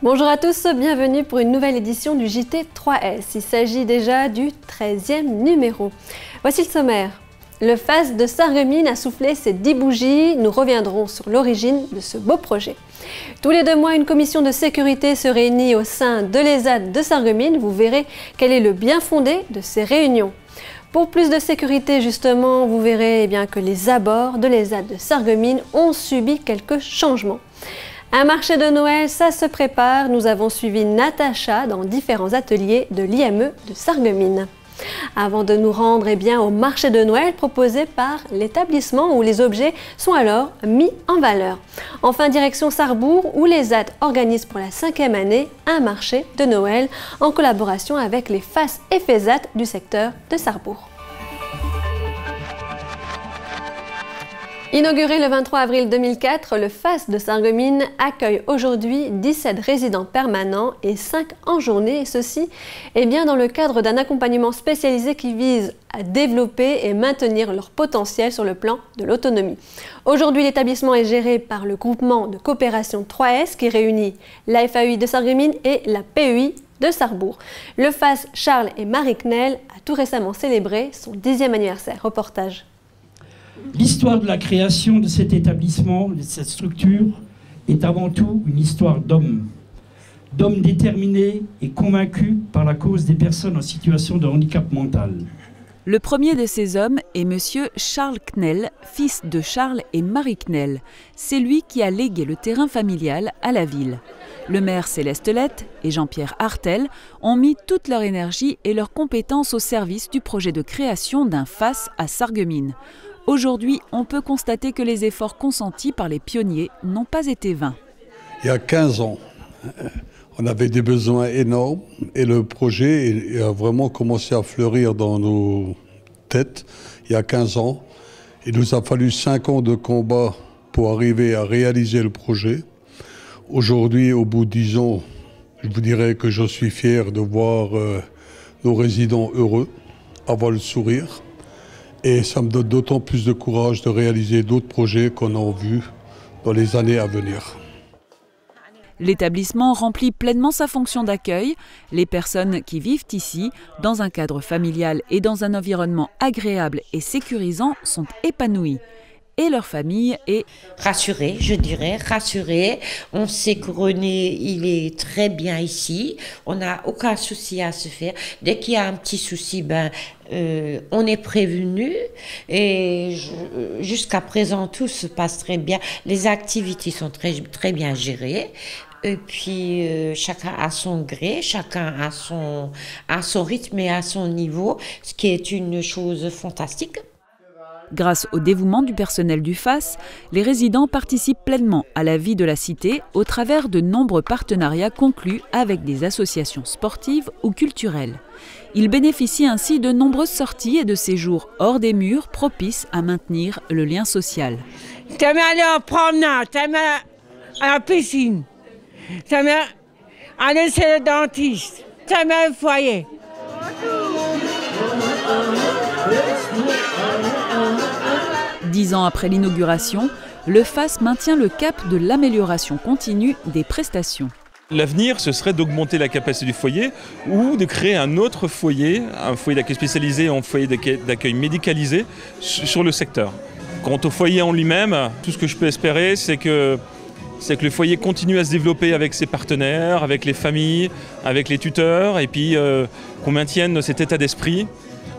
Bonjour à tous, bienvenue pour une nouvelle édition du JT 3S. Il s'agit déjà du 13e numéro. Voici le sommaire. Le FAS de Sarreguemines a soufflé ses 10 bougies. Nous reviendrons sur l'origine de ce beau projet. Tous les 2 mois, une commission de sécurité se réunit au sein de l'ESAT de Sarreguemines. Vous verrez quel est le bien fondé de ces réunions. Pour plus de sécurité, justement, vous verrez que les abords de l'ESAT de Sarreguemines ont subi quelques changements. Un marché de Noël, ça se prépare. Nous avons suivi Natacha dans différents ateliers de l'IME de Sarreguemines. Avant de nous rendre au marché de Noël proposé par l'établissement où les objets sont alors mis en valeur. Enfin, direction Sarrebourg où l'ESAT organise pour la 5e année un marché de Noël en collaboration avec les FAS et FESAT du secteur de Sarrebourg. Inauguré le 23 avril 2004, le FAS de Sarreguemines accueille aujourd'hui 17 résidents permanents et 5 en journée, et ceci dans le cadre d'un accompagnement spécialisé qui vise à développer et maintenir leur potentiel sur le plan de l'autonomie. Aujourd'hui, l'établissement est géré par le groupement de coopération 3S qui réunit la FAUI de Sarreguemines et la PEI de Sarrebourg. Le FAS Charles et Marie Knell a tout récemment célébré son 10e anniversaire. Reportage. L'histoire de la création de cet établissement, de cette structure, est avant tout une histoire d'hommes. D'hommes déterminés et convaincus par la cause des personnes en situation de handicap mental. Le premier de ces hommes est monsieur Charles Knell, fils de Charles et Marie Knell. C'est lui qui a légué le terrain familial à la ville. Le maire Céleste Lette et Jean-Pierre Hartel ont mis toute leur énergie et leurs compétences au service du projet de création d'un FAS à Sarreguemines. Aujourd'hui, on peut constater que les efforts consentis par les pionniers n'ont pas été vains. Il y a 15 ans, on avait des besoins énormes et le projet a vraiment commencé à fleurir dans nos têtes il y a 15 ans. Il nous a fallu 5 ans de combat pour arriver à réaliser le projet. Aujourd'hui, au bout de 10 ans, je vous dirais que je suis fier de voir nos résidents heureux, avoir le sourire. Et ça me donne d'autant plus de courage de réaliser d'autres projets qu'on a en vue dans les années à venir. L'établissement remplit pleinement sa fonction d'accueil. Les personnes qui vivent ici, dans un cadre familial et dans un environnement agréable et sécurisant, sont épanouies. Et leur famille est rassurée, je dirais, rassurée. On sait que René, il est très bien ici. On n'a aucun souci à se faire. Dès qu'il y a un petit souci, on est prévenu. Et jusqu'à présent, tout se passe très bien. Les activités sont très, très bien gérées. Et puis, chacun à son gré, chacun à son rythme et à son niveau, ce qui est une chose fantastique. Grâce au dévouement du personnel du FAS, les résidents participent pleinement à la vie de la cité au travers de nombreux partenariats conclus avec des associations sportives ou culturelles. Ils bénéficient ainsi de nombreuses sorties et de séjours hors des murs propices à maintenir le lien social. T'aimes aller en promenade, t'aimes aller à la piscine, t'aimes aller chez le dentiste, t'aimes le foyer. 10 ans après l'inauguration, le FAS maintient le cap de l'amélioration continue des prestations. L'avenir, ce serait d'augmenter la capacité du foyer ou de créer un autre foyer, un foyer d'accueil spécialisé, un foyer d'accueil médicalisé sur le secteur. Quant au foyer en lui-même, tout ce que je peux espérer, c'est que le foyer continue à se développer avec ses partenaires, avec les familles, avec les tuteurs, et puis qu'on maintienne cet état d'esprit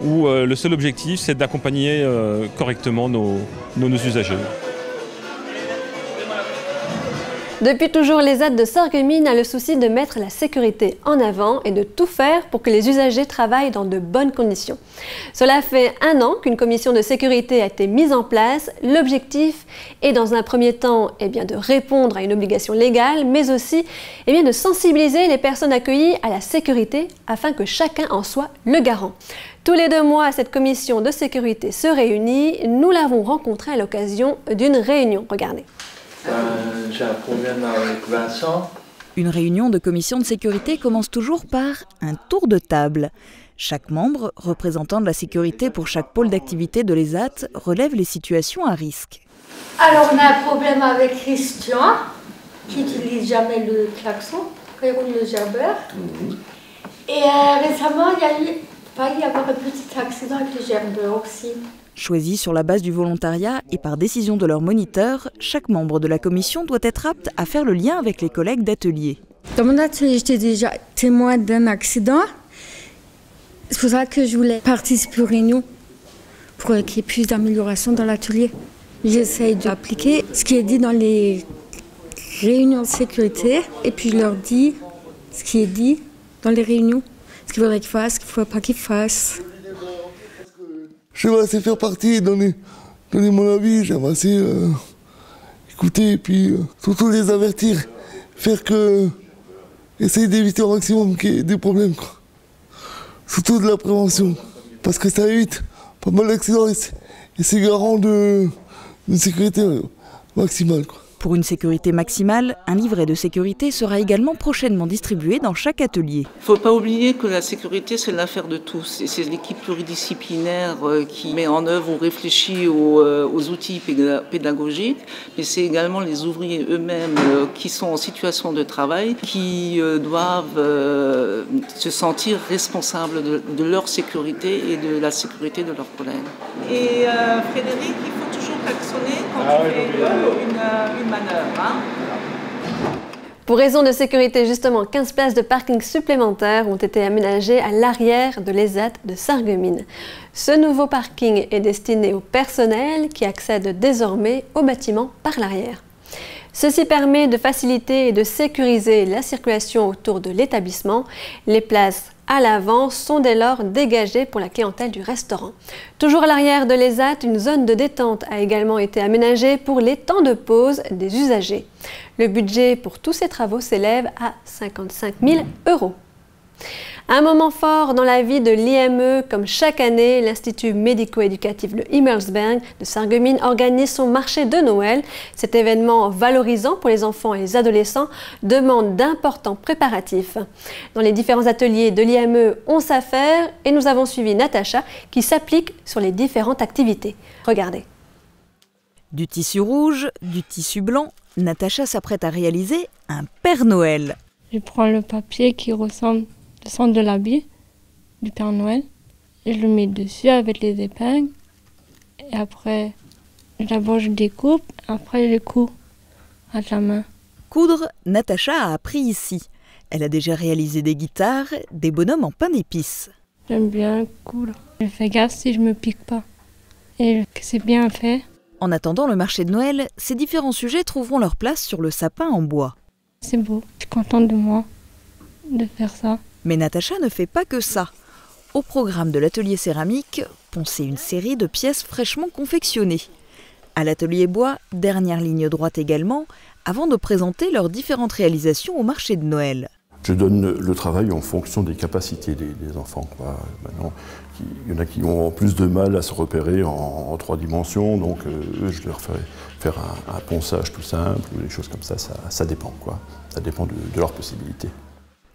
où le seul objectif, c'est d'accompagner correctement nos usagers. Depuis toujours, l'ESAT de Sarreguemines a le souci de mettre la sécurité en avant et de tout faire pour que les usagers travaillent dans de bonnes conditions. Cela fait 1 an qu'une commission de sécurité a été mise en place. L'objectif est dans un premier temps de répondre à une obligation légale, mais aussi de sensibiliser les personnes accueillies à la sécurité afin que chacun en soit le garant. Tous les 2 mois, cette commission de sécurité se réunit. Nous l'avons rencontrée à l'occasion d'une réunion. Regardez. J'ai un problème avec Vincent. Une réunion de commission de sécurité commence toujours par un tour de table. Chaque membre, représentant de la sécurité pour chaque pôle d'activité de l'ESAT, relève les situations à risque. Alors on a un problème avec Christian, qui n'utilise jamais le klaxon. quand ils roulent le gerbeur. Et récemment, il y a eu failli y avoir un petit accident avec le gerbeur aussi. Choisis sur la base du volontariat et par décision de leur moniteur, chaque membre de la commission doit être apte à faire le lien avec les collègues d'atelier. Dans mon atelier, j'étais déjà témoin d'un accident. C'est pour ça que je voulais participer aux réunions, pour qu'il y ait plus d'amélioration dans l'atelier. J'essaye d'appliquer ce qui est dit dans les réunions de sécurité, et puis je leur dis ce qui est dit dans les réunions, ce qu'il faudrait qu'ils fassent, ce qu'il ne faudrait pas qu'ils fassent. J'aimerais assez faire partie, donner mon avis, j'aimerais assez écouter et puis surtout les avertir, essayer d'éviter au maximum qu'il y ait des problèmes, quoi. Surtout de la prévention, parce que ça évite pas mal d'accidents et c'est garant de sécurité maximale, quoi. Pour une sécurité maximale, un livret de sécurité sera également prochainement distribué dans chaque atelier. Il ne faut pas oublier que la sécurité, c'est l'affaire de tous. Et c'est l'équipe pluridisciplinaire qui met en œuvre ou réfléchit aux outils pédagogiques. Mais c'est également les ouvriers eux-mêmes qui sont en situation de travail, qui doivent se sentir responsables de leur sécurité et de la sécurité de leurs collègues. Et Frédéric, il faut toujours klaxonner quand tu fais une manœuvre. Hein. Pour raison de sécurité, justement, 15 places de parking supplémentaires ont été aménagées à l'arrière de l'ESAT de Sarreguemines. Ce nouveau parking est destiné au personnel qui accède désormais au bâtiment par l'arrière. Ceci permet de faciliter et de sécuriser la circulation autour de l'établissement. Les places à l'avant sont dès lors dégagées pour la clientèle du restaurant. Toujours à l'arrière de l'ESAT, une zone de détente a également été aménagée pour les temps de pause des usagers. Le budget pour tous ces travaux s'élève à 55 000 €. Un moment fort dans la vie de l'IME, comme chaque année, l'Institut médico-éducatif de Himmelsberg de Sarreguemines organise son marché de Noël. Cet événement valorisant pour les enfants et les adolescents demande d'importants préparatifs. Dans les différents ateliers de l'IME, on s'affaire et nous avons suivi Natacha qui s'applique sur les différentes activités. Regardez. Du tissu rouge, du tissu blanc, Natacha s'apprête à réaliser un Père Noël. Je prends le papier qui ressemble le centre de l'habit du Père Noël et je le mets dessus avec les épingles et après d'abord je découpe, après je couds à la main. Coudre, Natacha a appris ici. Elle a déjà réalisé des guitares, des bonhommes en pain d'épices. J'aime bien coudre. Je fais gaffe si je me pique pas et que c'est bien fait. En attendant le marché de Noël, ces différents sujets trouveront leur place sur le sapin en bois. C'est beau, je suis contente de moi de faire ça. Mais Natacha ne fait pas que ça. Au programme de l'atelier céramique, poncer une série de pièces fraîchement confectionnées. À l'atelier bois, dernière ligne droite également, avant de présenter leurs différentes réalisations au marché de Noël. Je donne le travail en fonction des capacités des enfants, quoi. Maintenant, il y en a qui ont plus de mal à se repérer en 3 dimensions, donc eux, je leur ferai faire un ponçage tout simple ou des choses comme ça, ça dépend, quoi. Ça dépend de leurs possibilités.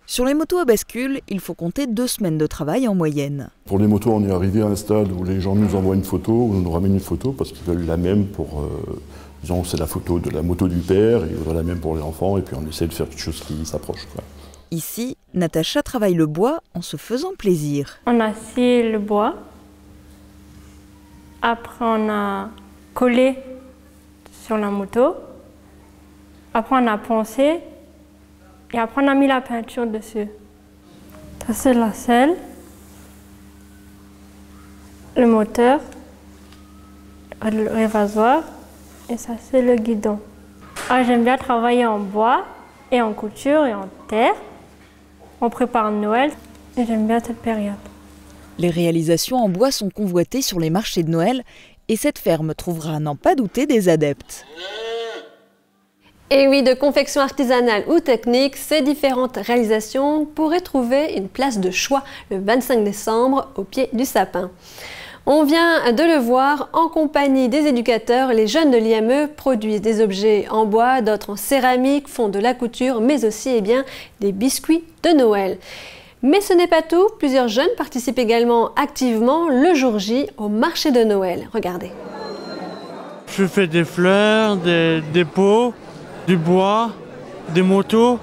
Sur les motos à bascule, il faut compter 2 semaines de travail en moyenne. Pour les motos, on est arrivé à un stade où les gens nous envoient une photo, ou nous ramènent une photo parce qu'ils veulent la même pour... disons, c'est la photo de la moto du père, ils voudraient la même pour les enfants, et puis on essaie de faire quelque chose qui s'approche, quoi. Ici, Natacha travaille le bois en se faisant plaisir. On a scié le bois, après on a collé sur la moto, après on a poncé, et après on a mis la peinture dessus. Ça c'est la selle, le moteur, le révasoir, et ça c'est le guidon. J'aime bien travailler en bois, et en couture, et en terre. On prépare Noël, et j'aime bien cette période. Les réalisations en bois sont convoitées sur les marchés de Noël, et cette ferme trouvera, à n'en pas douter, des adeptes. Et oui, de confection artisanale ou technique, ces différentes réalisations pourraient trouver une place de choix le 25 décembre au pied du sapin. On vient de le voir, en compagnie des éducateurs, les jeunes de l'IME produisent des objets en bois, d'autres en céramique, font de la couture, mais aussi des biscuits de Noël. Mais ce n'est pas tout, plusieurs jeunes participent également activement le jour J au marché de Noël. Regardez. Je fais des fleurs, des pots, du bois, des motos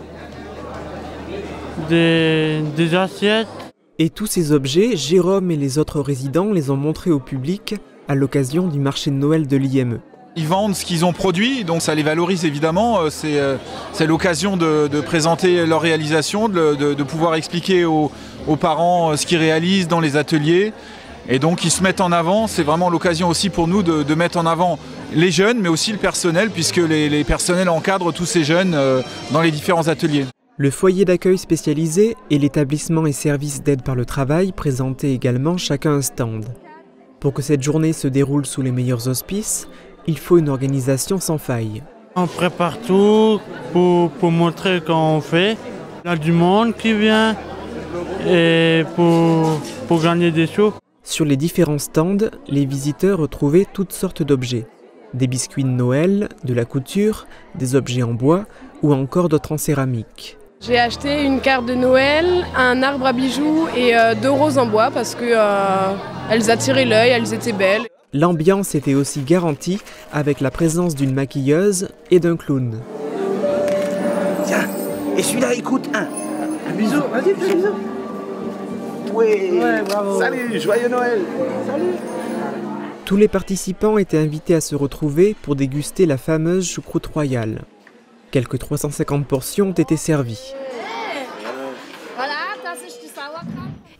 des assiettes. Et tous ces objets, Jérôme et les autres résidents les ont montrés au public à l'occasion du marché de Noël de l'IME. Ils vendent ce qu'ils ont produit, donc ça les valorise évidemment. C'est l'occasion de présenter leur réalisation, de pouvoir expliquer aux parents ce qu'ils réalisent dans les ateliers. Et donc ils se mettent en avant, c'est vraiment l'occasion aussi pour nous de mettre en avant les jeunes, mais aussi le personnel, puisque les personnels encadrent tous ces jeunes dans les différents ateliers. Le foyer d'accueil spécialisé et l'établissement et services d'aide par le travail présentaient également chacun un stand. Pour que cette journée se déroule sous les meilleurs auspices, il faut une organisation sans faille. On prépare tout pour montrer comment on fait. Il y a du monde qui vient et pour gagner des sous. Sur les différents stands, les visiteurs retrouvaient toutes sortes d'objets. Des biscuits de Noël, de la couture, des objets en bois ou encore d'autres en céramique. J'ai acheté une carte de Noël, un arbre à bijoux et 2 roses en bois parce que elles attiraient l'œil, elles étaient belles. L'ambiance était aussi garantie avec la présence d'une maquilleuse et d'un clown. Tiens, et celui-là, écoute, un bisou, vas-y, fais un bisou. Ouais, bravo. Salut, joyeux Noël. Salut. Tous les participants étaient invités à se retrouver pour déguster la fameuse choucroute royale. Quelques 350 portions ont été servies.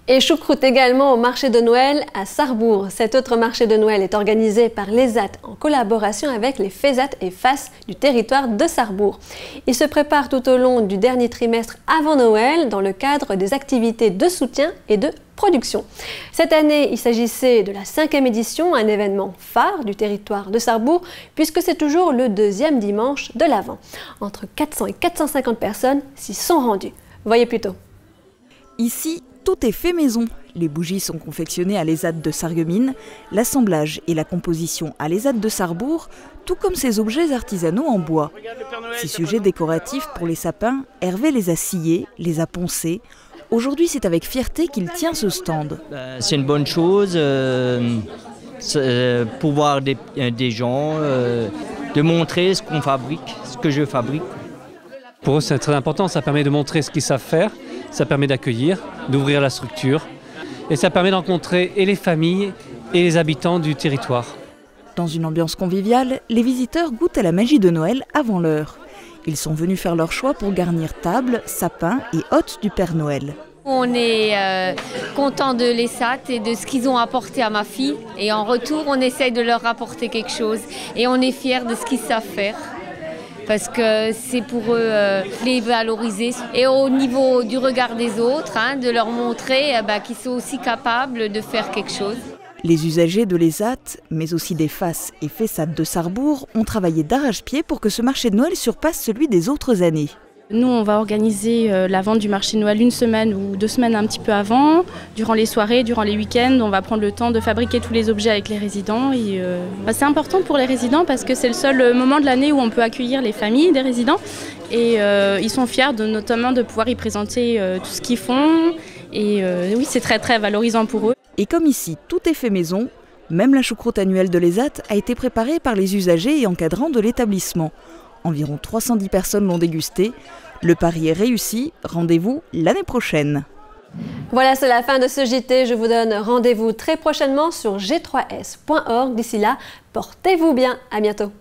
Et choucroute également au marché de Noël à Sarrebourg. Cet autre marché de Noël est organisé par l'ESAT en collaboration avec les FESAT et FAS du territoire de Sarrebourg. Il se prépare tout au long du dernier trimestre avant Noël dans le cadre des activités de soutien et de production. Cette année, il s'agissait de la 5e édition, un événement phare du territoire de Sarrebourg puisque c'est toujours le 2e dimanche de l'Avent. Entre 400 et 450 personnes s'y sont rendues. Voyez plutôt. Ici, tout est fait maison. Les bougies sont confectionnées à l'ESAT de Sarreguemines, l'assemblage et la composition à l'ESAT de Sarrebourg, tout comme ces objets artisanaux en bois. Ces sujets décoratifs pour les sapins, Hervé les a sciés, les a poncés. Aujourd'hui, c'est avec fierté qu'il tient ce stand. C'est une bonne chose pour voir des gens, de montrer ce qu'on fabrique, ce que je fabrique. Pour eux, c'est très important, ça permet de montrer ce qu'ils savent faire. Ça permet d'accueillir, d'ouvrir la structure et ça permet de rencontrer et les familles et les habitants du territoire. Dans une ambiance conviviale, les visiteurs goûtent à la magie de Noël avant l'heure. Ils sont venus faire leur choix pour garnir table, sapin et hôtes du Père Noël. On est content de l'ESAT et de ce qu'ils ont apporté à ma fille. Et en retour, on essaye de leur rapporter quelque chose. Et on est fiers de ce qu'ils savent faire. Parce que c'est pour eux les valoriser. Et au niveau du regard des autres, de leur montrer qu'ils sont aussi capables de faire quelque chose. Les usagers de l'ESAT, mais aussi des FAS et FESAT de Sarrebourg, ont travaillé d'arrache-pied pour que ce marché de Noël surpasse celui des autres années. Nous, on va organiser la vente du marché de Noël 1 semaine ou 2 semaines un petit peu avant. Durant les soirées, durant les week-ends, on va prendre le temps de fabriquer tous les objets avec les résidents. C'est important pour les résidents parce que c'est le seul moment de l'année où on peut accueillir les familles des résidents. Et ils sont fiers notamment de pouvoir y présenter tout ce qu'ils font. Et oui, c'est très très valorisant pour eux. Et comme ici, tout est fait maison, même la choucroute annuelle de l'ESAT a été préparée par les usagers et encadrants de l'établissement. Environ 310 personnes l'ont dégusté. Le pari est réussi. Rendez-vous l'année prochaine. Voilà, c'est la fin de ce JT. Je vous donne rendez-vous très prochainement sur g3s.org. D'ici là, portez-vous bien. À bientôt.